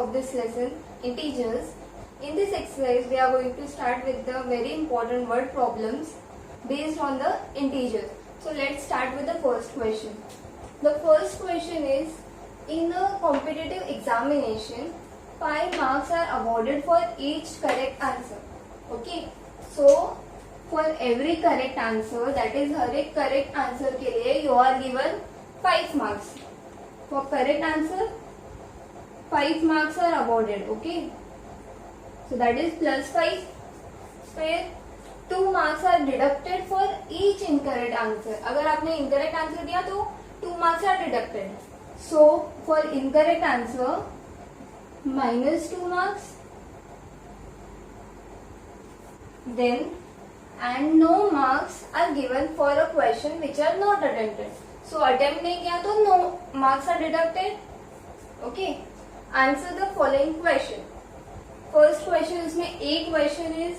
of this lesson, integers. In this exercise, we are going to start with the very important word problems based on the integers. So let's start with the first question. The first question is, in a competitive examination, 5 marks are awarded for each correct answer. Okay, so for every correct answer, that is हर एक correct answer के लिए you are given 5 marks. For correct answer, 5 marks are awarded. Okay, so that is plus 5. फिर 2 marks are deducted for each incorrect answer. अगर आपने incorrect answer दिया तो 2 marks are deducted. So for incorrect answer, minus 2 marks. Then and no marks are given for a question which are not attempted. So attempt नहीं किया तो no marks are deducted. Okay. Answer the following question. First question, उसमें एक question is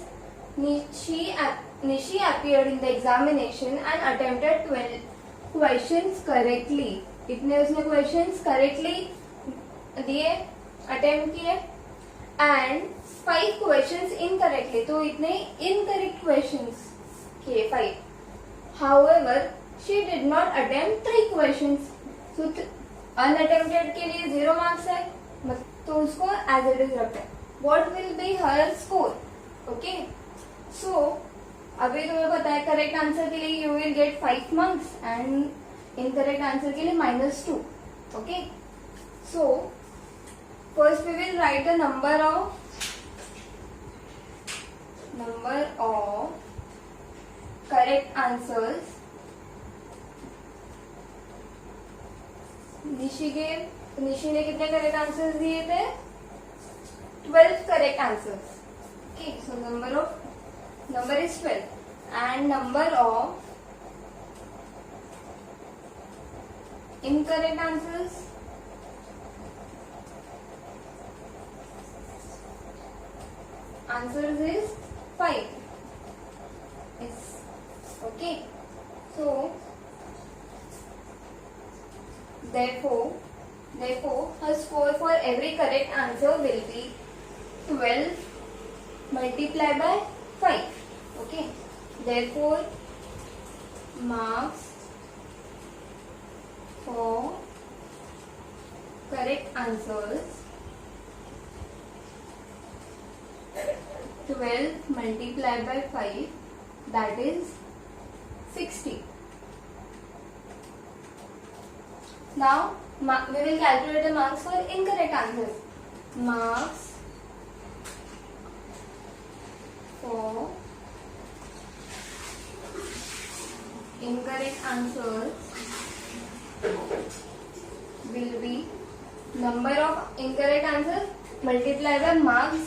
Nishi appeared in the examination and attempted 12 questions correctly. इतने उसने questions correctly दिए, attempt किए, and 5 questions incorrectly. तो इतने incorrect questions किए 5. However, she did not attempt 3 questions. So unattempted के लिए 0 marks है, तो उसको as it is रखते हैं. What will be her score? Okay. So अभी तुम्हें पता है correct answer के लिए you will get 5 marks and incorrect answer के लिए minus 2. Okay. So first we will write the number of correct answers. Nishi ने कितने करेक्ट आंसर्स दिए थे? 12 correct answers. Okay, so number is 12 and number of incorrect answers is 5. Yes. Okay. So therefore her score for every correct answer will be 12 multiplied by 5. Okay. Therefore marks for correct answers 12 multiplied by 5, that is 60. Now we will calculate the marks for incorrect answers. Marks for incorrect answers will be number of incorrect answers multiplied by marks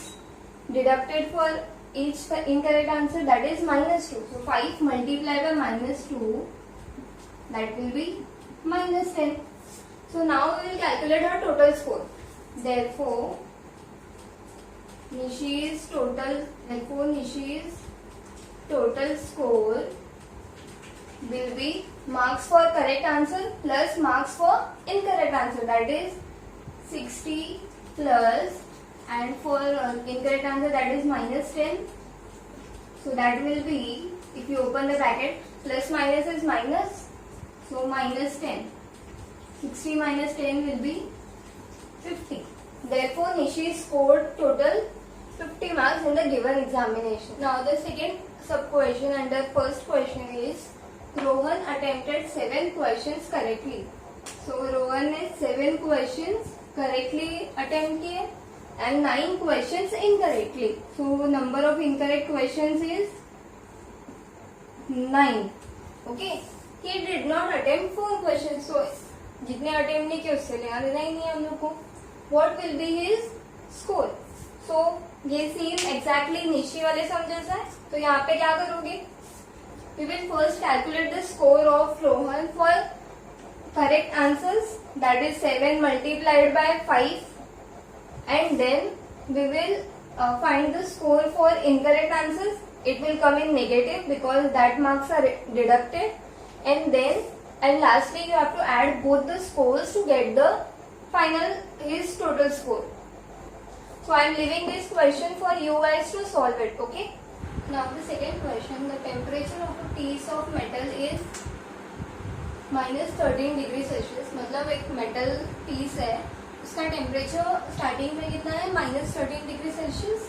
deducted for each incorrect answer, that is minus 2. So 5 multiplied by minus 2, that will be minus 10. So now we will calculate her total score. Therefore Nishi's total score will be marks for correct answer plus marks for incorrect answer, that is 60 plus, and for incorrect answer, that is minus 10. So that will be, if you open the bracket, plus minus is minus, so minus 10. 60 minus 10 will be 50. Therefore Nishi scored total 50 marks in the given examination. Now the second sub question under first question is, Rohan attempted 7 questions correctly. So Rohan ने 7 questions correctly attempt किए and 9 questions incorrectly. So number of incorrect questions is 9. Okay. He did not attempt 4 questions. So जितने attempt नहीं किए उससे लेना देना ही नहीं है हम लोग को. What will be his score? So ये सीन exactly निशी वाले सम जैसा है. तो यहाँ पे क्या करोगे? We will first calculate the score of Rohan for correct answers, that is 7 multiplied by 5, and then we will find the score for incorrect answers. It will come in negative because that marks are deducted, and lastly you have to add both the scores to get the final his total score. So I am leaving this question for you guys to solve it. Okay. Now the second question, the temperature of a piece of metal is -13 degree Celsius. मतलब एक metal piece है, उसका temperature starting में कितना है, -13 degree Celsius.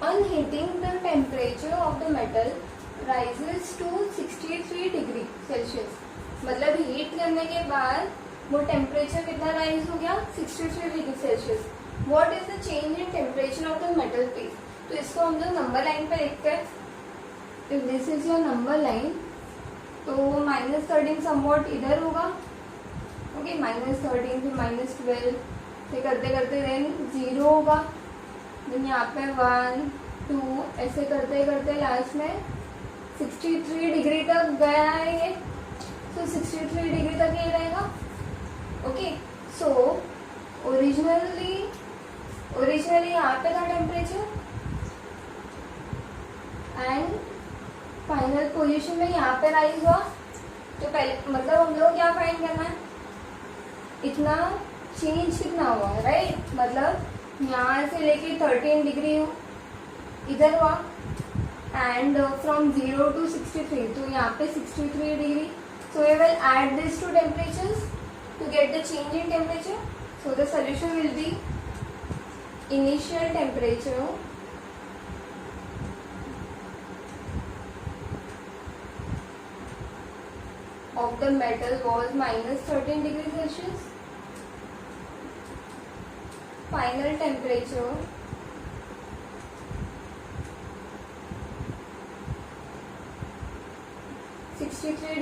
On heating the temperature of the metal rises to 63 degree Celsius. मतलब heat करने के बाद वो टेम्परेचर कितना राइज हो गया, 63 degree Celsius. What is the change in temperature of the metal piece. तो इसको हम लोग नंबर लाइन पे लिखते हैं. If this is your number line, तो -13 समवॉट इधर होगा. ओके, -13 फिर -12 फिर करते करते देन 0 होगा. देन यहाँ पे 1 2 ऐसे करते करते लास्ट में 63 डिग्री तक गया है ये. तो 63 डिग्री तक ये रहेगा. ओके, सो ओरिजिनली यहाँ पे था टेम्परेचर एंड फाइनल पोजीशन में यहाँ पे राइज हुआ. तो पहले मतलब हम लोग क्या फाइंड करना है, इतना चेंज कितना हुआ, राइट. मतलब यहाँ से लेके 13 डिग्री इधर हुआ एंड फ्रॉम 0 to 63, तो यहाँ पे 63 degree. So we will add this to temperatures to get the change in temperature. So the solution will be initial temperature of the metal was -13 degree Celsius. Final temperature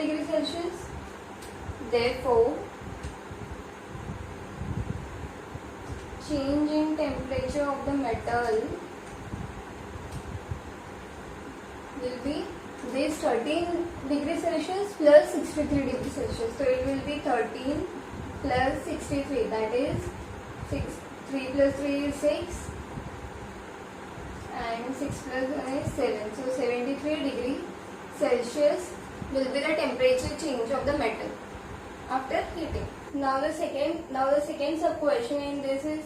degree Celsius. Therefore, change in temperature of the metal will be this 13 degree Celsius plus 63 degree Celsius. So it will be 13 plus 63, that is 6. 3 plus 3 is 6 and 6 plus 1 is 7. So 73 degree Celsius will be the temperature change of the metal after heating. Now the second sub question in this is,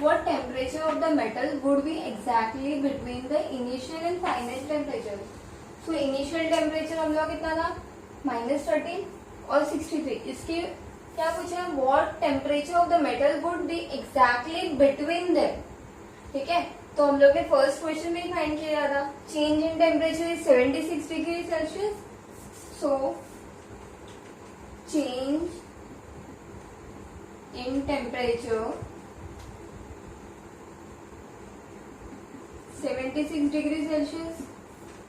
what temperature of the metal would be exactly between the initial and final temperature. So initial temperature हम लोग कितना था, -13 और 63. इसके क्या पूछा है, what temperature of the metal would be exactly between them. ठीक है, तो हम लोग ने फर्स्ट क्वेश्चन में फाइंड किया था. Change in temperature is 76 degree Celsius. So change in temperature 76 degree Celsius.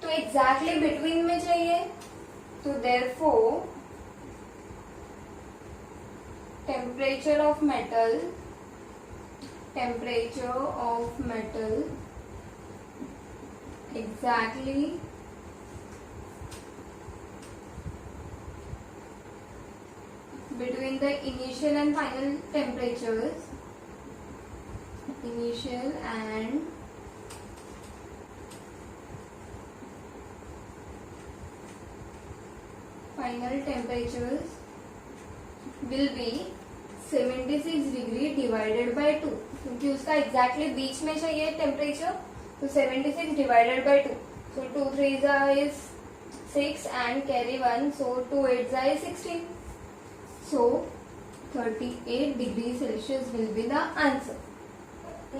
तो एग्जैक्टली बिटवीन में चाहिए, तो therefore temperature of metal exactly between the initial and final temperatures, initial and final temperatures will be 76 degree divided by 2, क्योंकि उसका exactly बीच में चाहिए temperature. तो 76 divided by 2, so 2 3 is 6 and carry 1, so 2 8 is 16. So 38 degree Celsius will be the answer.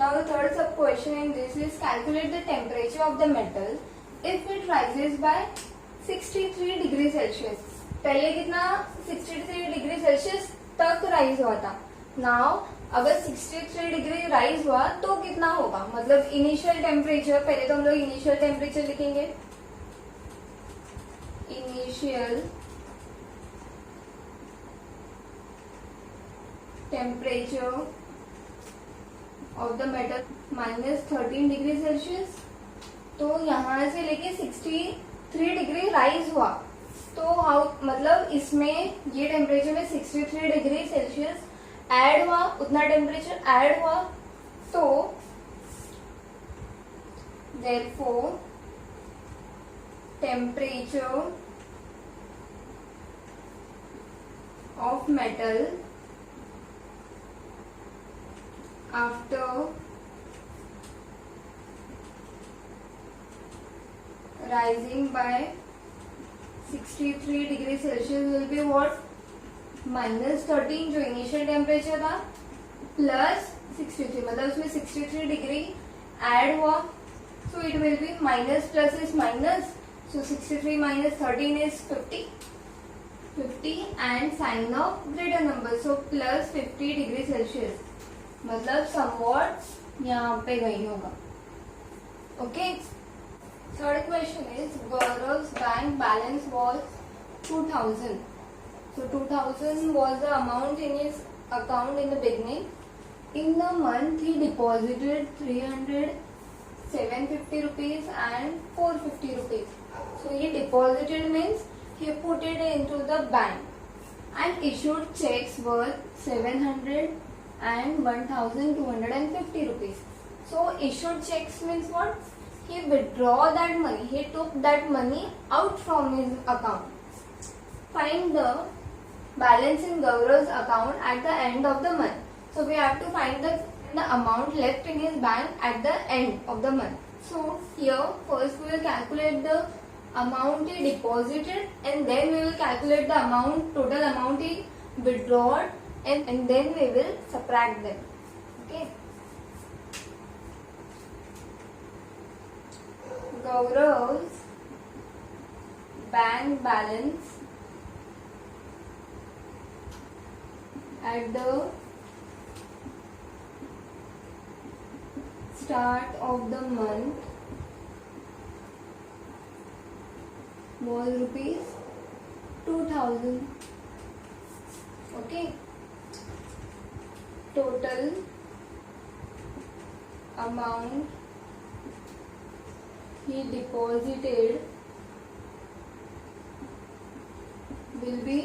Now the third sub question in this is, calculate the temperature of the metal if it rises by 63 degree Celsius. पहले कितना 63 degree Celsius तक rise हुआ था. Now अगर 63 degree rise हुआ तो कितना होगा, मतलब इनिशियल टेम्परेचर. पहले तो हम लोग इनिशियल टेम्परेचर लिखेंगे. Initial temperature of the metal -13 degree Celsius. तो यहां से लेके 63 डिग्री राइज हुआ, तो हाउ मतलब इसमें ये टेम्परेचर में 63 डिग्री सेल्सियस ऐड हुआ, उतना टेम्परेचर ऐड हुआ. तो therefore temperature of metal after rising by 63 degree Celsius will be what -13 जो इनिशियल टेम्परेचर था प्लस 63 मतलब उसमें 63 डिग्री ऐड हुआ so it will be minus plus is minus so 63 minus 13 is 50 and sign of greater number so plus 50 degree Celsius मतलब somewhat यहाँ पे वही होगा. Okay. Third question is Gaurav's bank balance was 2000. So 2000 was the amount in his account in the beginning. In the month he deposited 300, 750 rupees and 450 rupees. So he deposited means he put it into the bank and issued checks worth 700 and 1250 rupees. So issued checks means what? He withdraw that money. He took that money out from his account. Find the balance in Gaurav's account at the end of the month. So we have to find the amount left in his bank at the end of the month. So here first we will calculate the amount he deposited and then we will calculate the amount, total amount he withdrawed and then we will subtract them. Okay. Gaurav's bank balance at the start of the month was rupees 2000. Okay. Total amount he deposited will be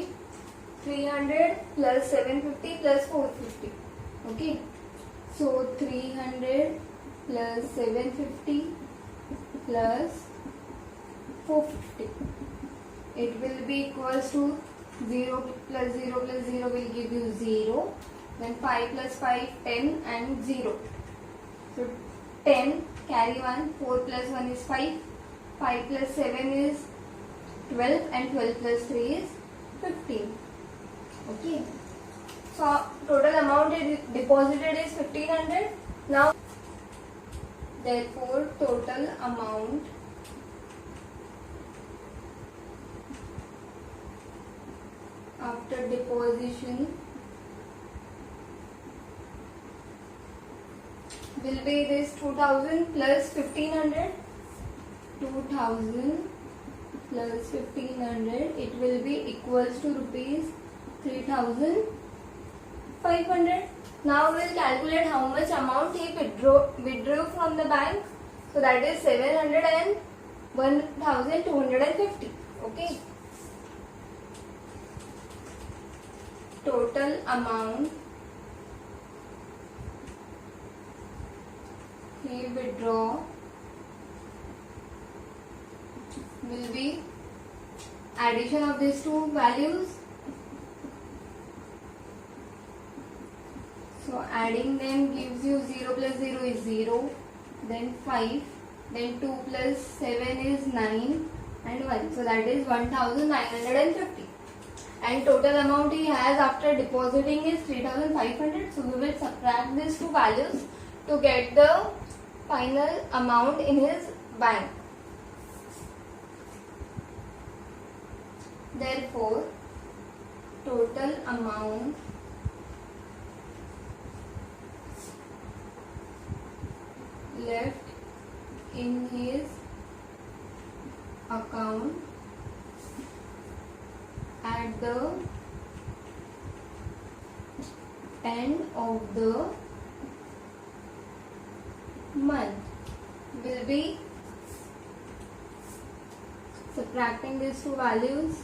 300 plus 750 plus 450. Okay. So 300 plus 750 plus 450. It will be equals to 0 plus 0 plus 0 will give you 0. Then 5 plus 5, 10 and 0. So 10 carry 1, 4 plus 1 is 5, 5 plus 7 is 12 and 12 plus 3 is 15. Okay. So total amount deposited is 1500. Now therefore total amount after deposition will be this 2000 plus 1500. 2000 plus 1500 it will be equals to rupees 3500. Now we will calculate how much amount he withdrew from the bank. So that is 700 and 1250. Okay. Total amount he withdraw will be addition of these two values. So adding them gives you 0 plus 0 is 0, then 5, then 2 plus 7 is 9 and 1. So that is 1950. And total amount he has after depositing is 3500. So we will subtract these two values to get the final amount in his bank. Therefore, total amount left in his account at the end of the month will be subtracting these two values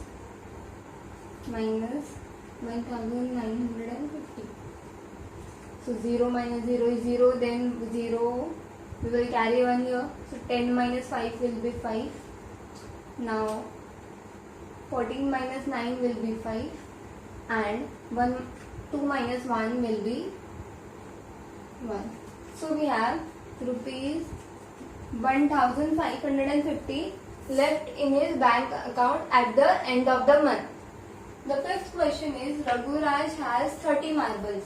minus 1950. So 0 minus 0 is 0, then 0 we will carry 1 here. So 10 minus 5 will be 5. Now 14 minus 9 will be 5 and 2 minus 1 will be 1. So we have rupees 1550 left in his bank account at the end of the month. The fifth question is Raghuraj has 30 marbles.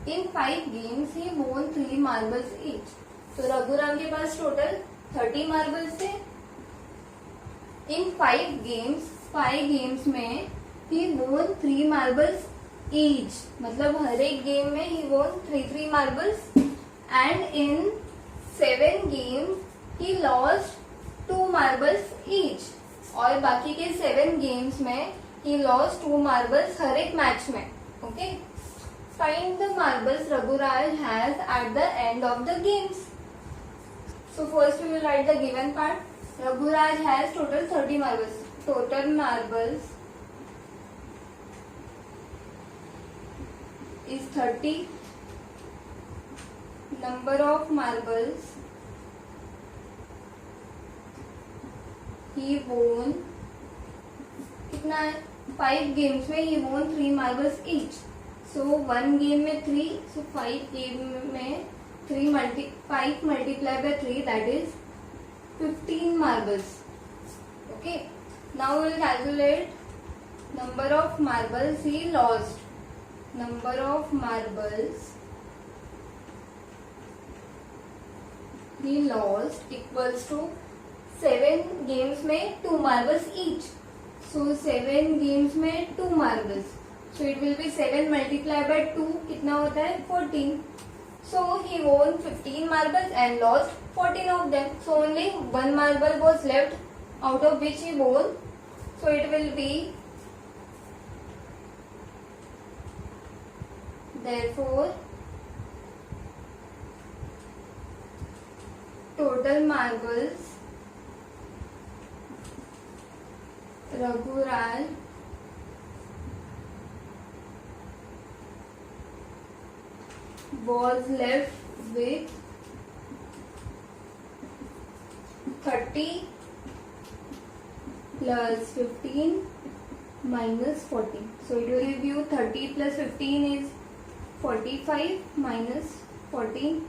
In 5 games he won 3 marbles each. तो रघुराम के पास total 30 marbles थे. इन 5 games में ही won 3 marbles each. मतलब हर एक game में ही won 3 marbles. And in 7 games he lost 2 marbles each. और बाकी के 7 गेम्स में he lost 2 marbles हर एक मैच में. Okay. Find the marbles Raghuraj has at the end of the games. So first we will write the given part. Raghuraj has total 30 marbles. Total marbles is 30. Number of marbles he won कितना है? 5 games में he won 3 marbles each. So 1 game में 3. So 5 game में 5 multiplied by 3, that is 15 marbles. Okay. Now we will calculate number of marbles he lost. Number of marbles he lost equals to 7 games में 2 marbles each. So 7 games में 2 marbles. So it will be 7 multiplied by 2. कितना होता है? 14. So he won 15 marbles and lost 14 of them. So only 1 marble was left out of which he won. So it will be, therefore total marbles Raghuraj was left with 30 plus 15 minus 14. So it will give you 30 plus 15 is 45 minus 14.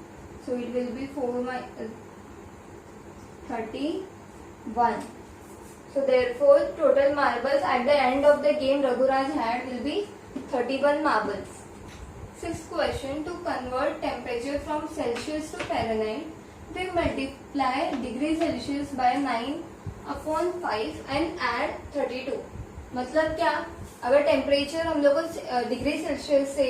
So it will be 31. So therefore total marbles at the end of the game Raghuraj had will be 31 marbles. Sixth question, to convert temperature from Celsius to Fahrenheit, we multiply degree Celsius by 9/5 and add 32. मतलब क्या? अगर temperature हम लोग को degree Celsius से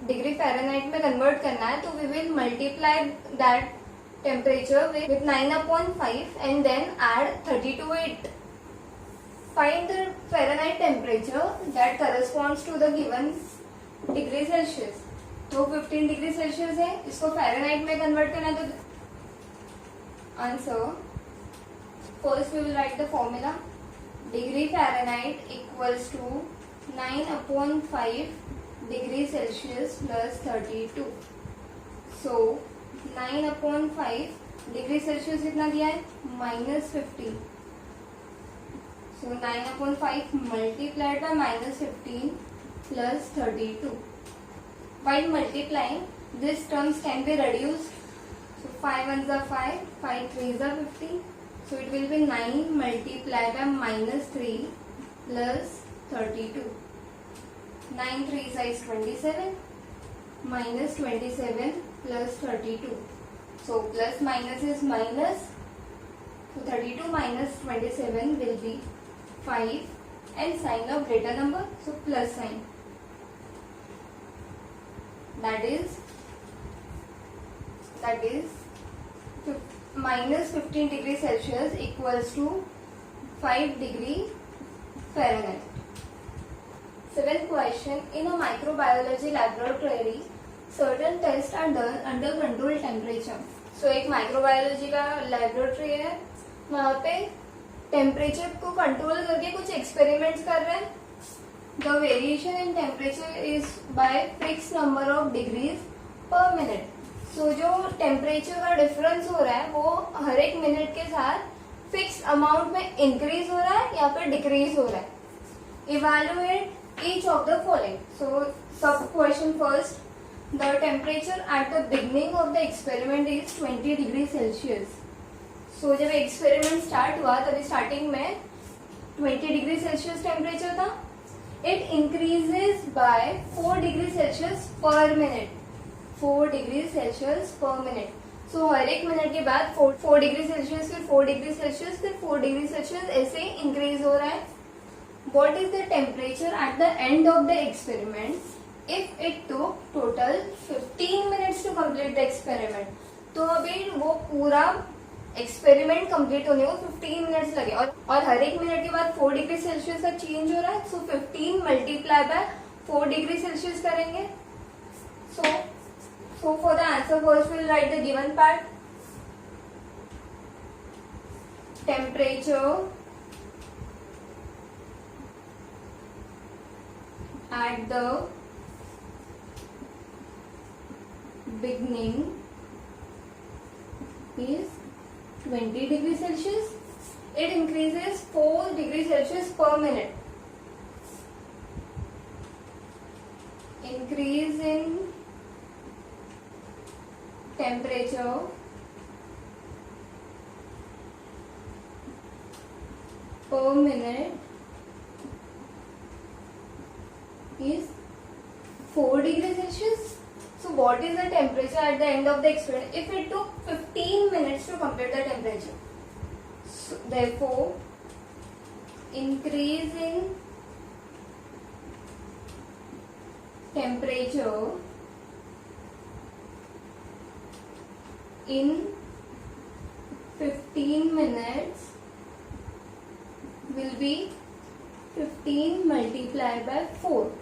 degree Fahrenheit में convert करना है तो we will multiply that temperature with 9/5 and then add 30 to it. Find the Fahrenheit temperature that corresponds to the given degree Celsius. तो 15 डिग्री सेल्सियस है, इसको फ़ारेनहाइट में कन्वर्ट करना है तो answer first we will write the formula. Degree Fahrenheit equals to 9/5 degree Celsius plus 32. So 9/5 degree Celsius कितना दिया है? -15. So 9/5 multiplied by -15 plus 32. While multiplying, these terms can be reduced. So 5 ones are 5, 5 threes are 50. So it will be 9 multiplied by -3 plus 32. 9 threes is 27 minus 27 plus 32. So plus minus is minus. So 32 minus 27 will be 5 and sign of greater number, so plus sign. That is minus 15 degree Celsius equals to 5 degree Fahrenheit. Seventh question, in a microbiology laboratory, certain tests are done under controlled temperature. So एक microbiology का laboratory है, वहाँ पे temperature को control करके कुछ experiments कर रहे हैं. The variation in temperature is by fix number of degrees per minute. So जो टेम्परेचर का डिफरेंस हो रहा है वो हर एक मिनट के साथ फिक्स अमाउंट में इंक्रीज हो रहा है या फिर डिक्रीज हो रहा है. Evaluate each of the following. So sub question first, the temperature at the beginning of the experiment is 20 degrees Celsius. So जब एक्सपेरिमेंट स्टार्ट हुआ तभी स्टार्टिंग में 20 डिग्री सेल्सियस टेम्परेचर था. It increases by 4 degree Celsius per minute. 4 degree Celsius per minute. So हर एक minute के बाद 4 degree Celsius, फिर 4 डिग्री सेल्सियस, फिर 4 डिग्री सेल्सियस, ऐसे इंक्रीज हो रहा है. What is the temperature at the end of the experiment if it took total 15 minutes to complete the experiment. तो अभी वो पूरा एक्सपेरिमेंट कंप्लीट होने को 15 मिनट्स लगे और हर एक मिनट के बाद 4 डिग्री सेल्सियस का चेंज हो रहा है. सो 15 मल्टीप्लाई बाय 4 डिग्री सेल्सियस करेंगे. So for the answer first we'll write the given part. Temperature at the beginning is 20 degrees Celsius. It increases 4 degrees Celsius per minute. Increase in temperature per minute is 4 degrees Celsius. So what is the temperature at the end of the experiment if it took 15 minutes to compute the temperature? So therefore increase in temperature in 15 minutes will be 15 multiplied by 4.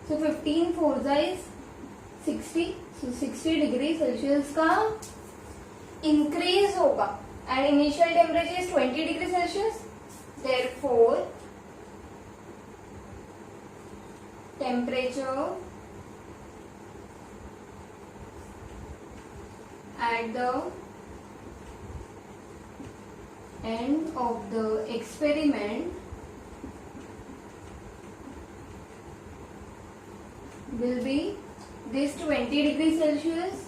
So 15 4 is 60. So 60 degree Celsius का increase होगा and initial temperature is 20 degree Celsius. Therefore temperature at the end of the experiment will be this 20 degrees Celsius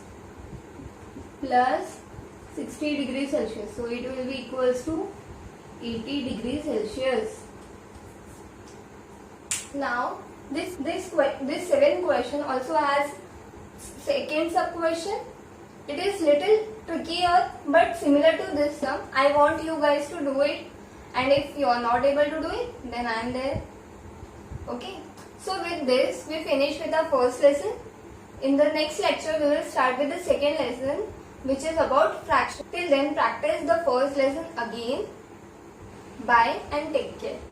plus 60 degrees Celsius. So it will be equals to 80 degrees Celsius. Now this seventh question also has second sub question. It is little trickier but similar to this sum. I want you guys to do it, and if you are not able to do it, then I am there. Okay. So with this we finish with our first lesson. In the next lecture we will start with the second lesson, which is about fraction. Till then practice the first lesson again. Bye and take care.